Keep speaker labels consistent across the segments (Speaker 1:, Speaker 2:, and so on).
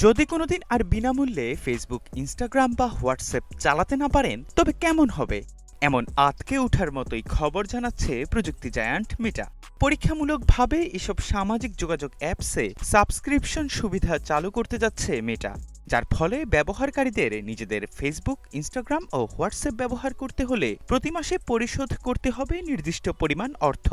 Speaker 1: যদি কোনোদিন আর বিনামূল্যে ফেসবুক, ইনস্টাগ্রাম বা হোয়াটসঅ্যাপ চালাতে না পারেন তবে কেমন হবে? এমন আঁতকে ওঠার মতোই খবর জানাচ্ছে প্রযুক্তি জায়ান্ট মেটা। পরীক্ষামূলকভাবে এসব সামাজিক যোগাযোগ অ্যাপসে সাবস্ক্রিপশন সুবিধা চালু করতে যাচ্ছে মেটা, যার ফলে ব্যবহারকারীদের নিজেদের ফেসবুক, ইনস্টাগ্রাম ও হোয়াটসঅ্যাপ ব্যবহার করতে হলে প্রতি মাসে পরিশোধ করতে হবে নির্দিষ্ট পরিমাণ অর্থ।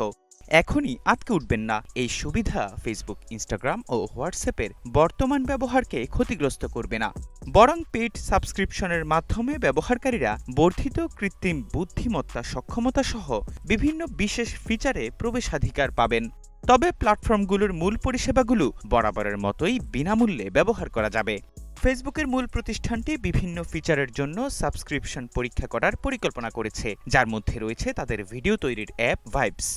Speaker 1: এখনই আটকে উঠবেন না। এই সুবিধা ফেসবুক, ইনস্টাগ্রাম ও হোয়াটসঅ্যাপের বর্তমান ব্যবহারকে ক্ষতিগ্রস্ত করবে না, বরং পেইড সাবস্ক্রিপশনের মাধ্যমে ব্যবহারকারীরা বর্ধিত কৃত্রিম বুদ্ধিমত্তা সক্ষমতা সহ বিভিন্ন বিশেষ ফিচারে প্রবেশাধিকার পাবেন। তবে প্ল্যাটফর্মগুলোর মূল পরিষেবাগুলো বরাবরের মতোই বিনামূল্যে ব্যবহার করা যাবে। ফেসবুকের মূল প্রতিষ্ঠানটি বিভিন্ন ফিচারের জন্য সাবস্ক্রিপশন পরীক্ষা করার পরিকল্পনা করেছে, যার মধ্যে রয়েছে তাদের ভিডিও তৈরির অ্যাপ ভাইবস।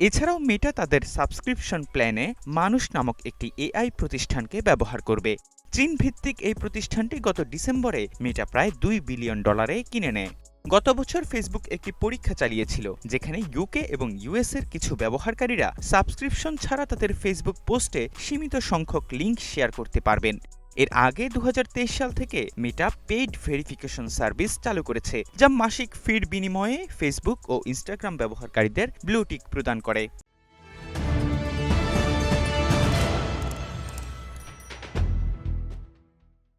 Speaker 1: এছাড়াও মেটা তাদের সাবস্ক্রিপশন প্ল্যানে মানুষ নামক একটি এআই প্রতিষ্ঠানকে ব্যবহার করবে। চীন ভিত্তিক এই প্রতিষ্ঠানটি গত ডিসেম্বরে মেটা প্রায় $2 বিলিয়ন কিনে নেয়। গত বছর ফেসবুক একটি পরীক্ষা চালিয়েছিল, যেখানে ইউকে এবং ইউএস এর কিছু ব্যবহারকারীরা সাবস্ক্রিপশন ছাড়া তাদের ফেসবুক পোস্টে সীমিত সংখ্যক লিঙ্ক শেয়ার করতে পারবেন। এর আগে 2023 সাল থেকে মেটা পেইড ভেরিফিকেশন সার্ভিস চালু করেছে, যা মাসিক ফির বিনিময়ে ফেসবুক ও ইনস্টাগ্রাম ব্যবহারকারীদের ব্লু টিক প্রদান করে।